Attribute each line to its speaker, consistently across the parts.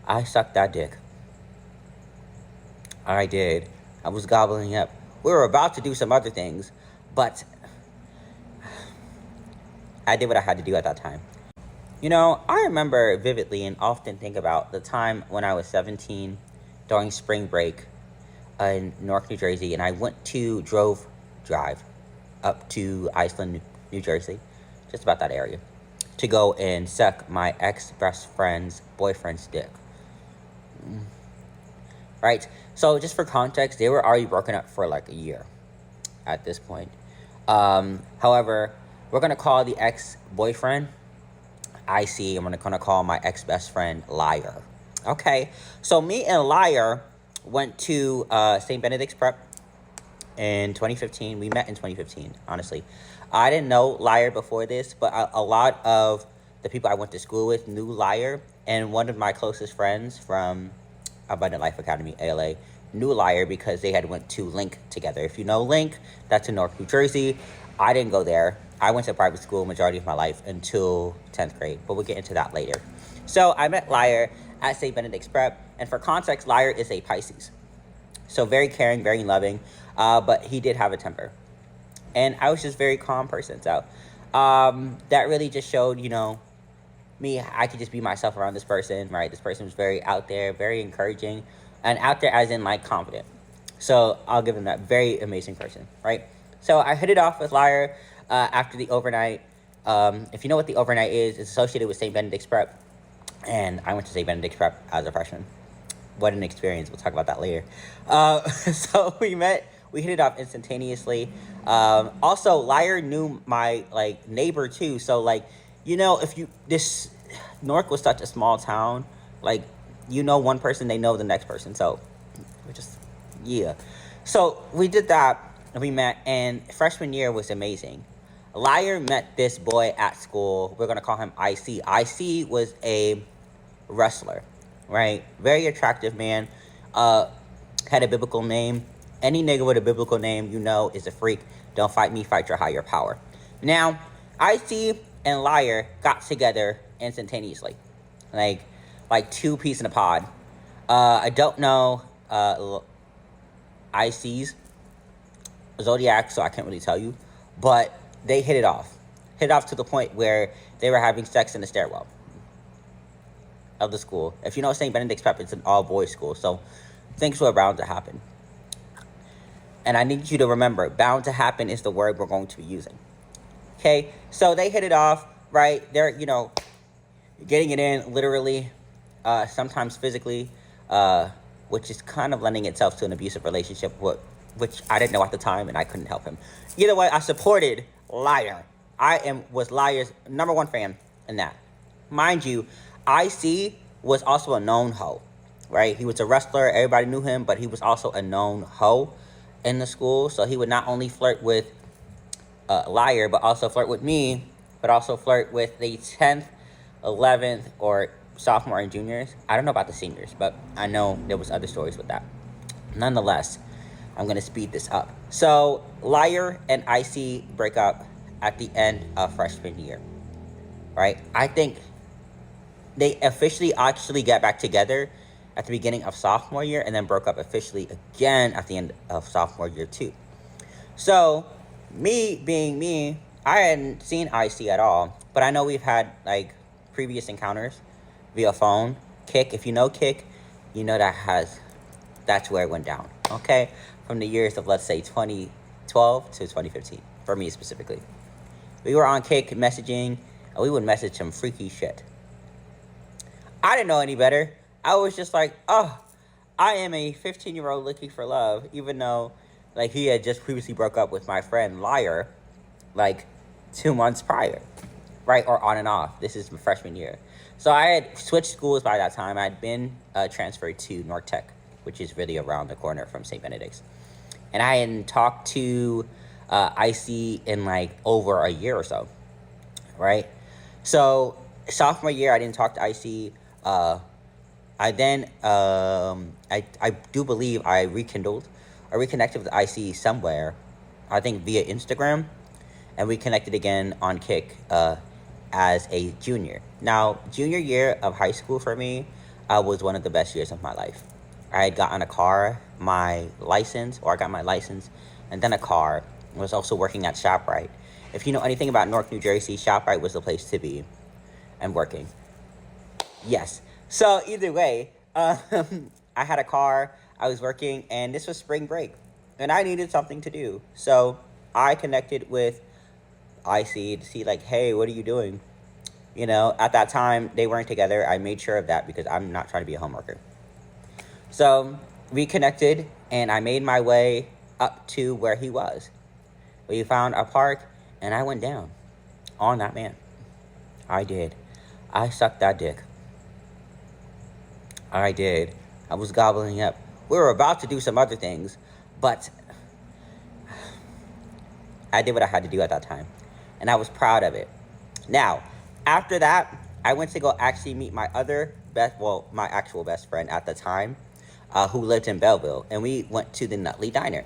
Speaker 1: I sucked that dick. I did. I was gobbling up. We were about to do some other things, but I did what I had to do at that time. I remember vividly and often think about the time when I was 17 during spring break in Newark, New Jersey, and I went to drive up to Iceland, New Jersey, just about that area, to go and suck my ex-best friend's boyfriend's dick. Right? So just for context, they were already broken up for like a year at this point. However, we're going to call the ex-boyfriend IC. I'm going to call my ex-best friend Liar. Okay, so me and Liar went to St. Benedict's Prep in 2015. We met in 2015, honestly. I didn't know Liar before this, but a lot of the people I went to school with knew Liar, and one of my closest friends from Abundant Life Academy, ALA, knew Liar because they had went to Link together. If you know Link, that's in Newark, New Jersey. I didn't go there. I went to private school majority of my life until 10th grade, but we'll get into that later. So I met Liar at St. Benedict's Prep, and for context, Liar is a Pisces. So very caring, very loving, but he did have a temper. And I was just a very calm person. So that really just showed, me, I could just be myself around this person, right? This person was very out there, very encouraging, and out there as in like confident. So I'll give him that, very amazing person, right? So I hit it off with Liar after the overnight. If you know what the overnight is, it's associated with St. Benedict's Prep, and I went to St. Benedict's Prep as a freshman. What an experience. We'll talk about that later. So we met, we hit it off instantaneously. Also, Liar knew my neighbor too. So if Newark was such a small town, one person, they know the next person. So we're just, yeah. So we did that and we met, and freshman year was amazing. Liar met this boy at school. We're going to call him IC. IC was a wrestler, right? Very attractive man. Had a biblical name. Any nigga with a biblical name, is a freak. Don't fight me, fight your higher power. Now, IC and Liar got together instantaneously. Like two peas in a pod. I don't know IC's zodiac, so I can't really tell you. But they hit it off. Hit off to the point where they were having sex in the stairwell of the school. If you know St. Benedict's Prep, it's an all-boys school, so things were bound to happen. And I need you to remember, bound to happen is the word we're going to be using. Okay, so they hit it off, right? They're, getting it in literally, sometimes physically, which is kind of lending itself to an abusive relationship, which I didn't know at the time, and I couldn't help him. Either way, I supported Liar. Was Liar's #1 fan in that. Mind you, IC was also a known hoe, right? He was a wrestler. Everybody knew him, but he was also a known hoe in the school. So he would not only flirt with Liar, but also flirt with me, but also flirt with the 10th, 11th, or sophomore and juniors. I don't know about the seniors, but I know there was other stories with that. Nonetheless, I'm going to speed this up. So Liar and IC break up at the end of freshman year, right? I think they officially actually get back together at the beginning of sophomore year, and then broke up officially again at the end of sophomore year too. So me being me, I hadn't seen IC at all, but I know we've had previous encounters via phone. Kick, if you know Kick, you know that's where it went down. Okay, from the years of, let's say, 2012 to 2015 for me specifically. We were on Kick messaging, and we would message some freaky shit. I didn't know any better. I was just like, oh, I am a 15-year-old looking for love, even though he had just previously broke up with my friend Liar 2 months prior, right? Or on and off. This is my freshman year. So I had switched schools by that time. I had been transferred to North Tech, which is really around the corner from St. Benedict's. And I hadn't talked to IC in over a year or so, right? So sophomore year, I didn't talk to IC. I do believe I reconnected with IC somewhere, I think via Instagram, and we connected again on Kick as a junior. Now, junior year of high school for me, was one of the best years of my life. I had gotten a car, my license, or I got my license, and then a car. I was also working at ShopRite. If you know anything about Newark, New Jersey, ShopRite was the place to be and working. Yes. So either way, I had a car, I was working, and this was spring break, and I needed something to do. So I connected with IC to see, like, hey, what are you doing? You know, at that time, they weren't together. I made sure of that because I'm not trying to be a homeworker. So we connected, and I made my way up to where he was. We found a park, and I went down on that man. I did. I sucked that dick. I did. I was gobbling up. We were about to do some other things, but I did what I had to do at that time, and I was proud of it. Now, after that, I went to go actually meet my my actual best friend at the time, who lived in Belleville, and we went to the Nutley Diner.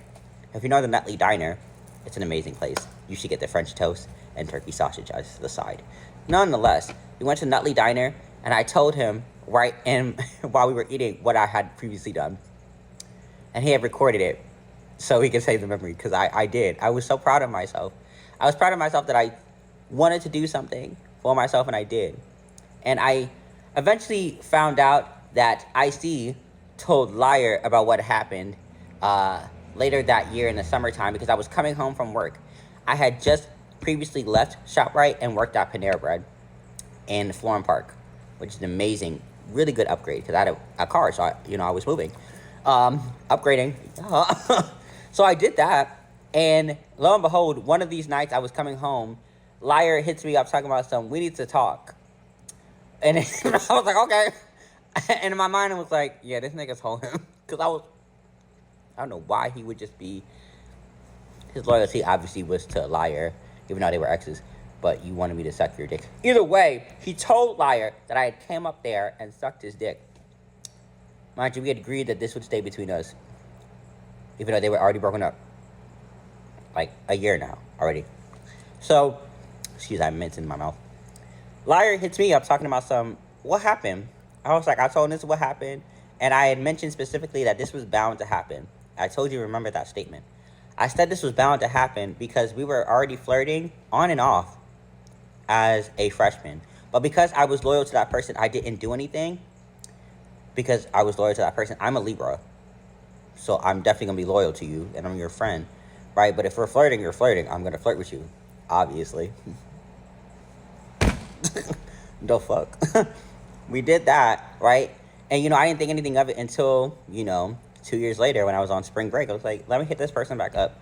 Speaker 1: If you know the Nutley Diner, it's an amazing place. You should get the French toast and turkey sausage as the side. Nonetheless, we went to Nutley Diner, and I told him right in while we were eating what I had previously done, and he had recorded it so he could save the memory, because I did. I was so proud of myself. I was proud of myself that I wanted to do something for myself, and I did. And I eventually found out that IC told Liar about what happened later that year in the summertime, because I was coming home from work. I had just previously left ShopRite and worked at Panera Bread in Florham Park, which is an amazing, really good upgrade, because I had a car, so I was moving. Upgrading. So I did that, and lo and behold, one of these nights I was coming home, Liar hits me up talking about something, we need to talk. And I was like, okay. And in my mind, I was like, yeah, this nigga's told him. Because I don't know why he would just be, his loyalty obviously was to Liar, even though they were exes, but you wanted me to suck your dick. Either way, he told Liar that I had came up there and sucked his dick. Mind you, we had agreed that this would stay between us, even though they were already broken up. Like, a year now, already. So, excuse me, I have mints in my mouth. Liar hits me up talking about what happened? I was like, I told him this is what happened, and I had mentioned specifically that this was bound to happen. I told you, remember that statement. I said this was bound to happen because we were already flirting on and off as a freshman. But because I was loyal to that person, I didn't do anything. Because I was loyal to that person. I'm a Libra, so I'm definitely going to be loyal to you, and I'm your friend, right? But if we're flirting, you're flirting. I'm going to flirt with you, obviously. The fuck? We did that, right? And, I didn't think anything of it until, 2 years later when I was on spring break. I was like, let me hit this person back up.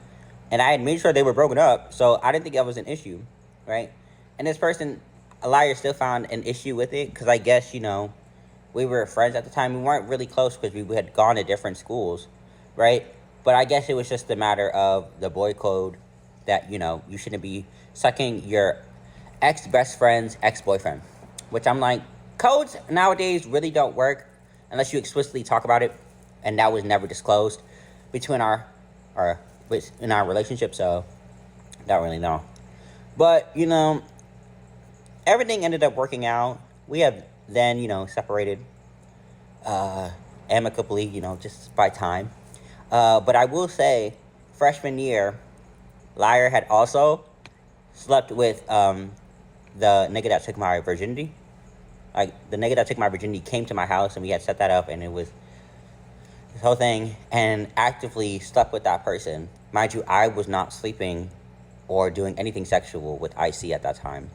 Speaker 1: And I had made sure they were broken up, so I didn't think that was an issue, right? And this person, a Liar, still found an issue with it, because I guess, we were friends at the time. We weren't really close because we had gone to different schools, right? But I guess it was just a matter of the boy code that, you shouldn't be sucking your ex-best friend's ex-boyfriend. Which I'm like, codes nowadays really don't work unless you explicitly talk about it. And that was never disclosed between in our relationship, so don't really know. But, everything ended up working out. We have then, separated amicably, just by time. But I will say, freshman year, Liar had also slept with the nigga that took my virginity. Like, the nigga that took my virginity came to my house, and we had set that up, and it was this whole thing, and actively slept with that person. Mind you, I was not sleeping or doing anything sexual with IC at that time.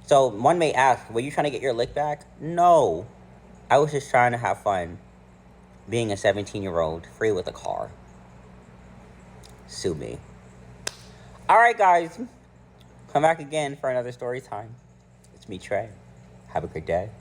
Speaker 1: So one may ask, were you trying to get your lick back? No. I was just trying to have fun being a 17-year-old free with a car. Sue me. Alright, guys. Come back again for another story time. It's me, Trey. Have a great day.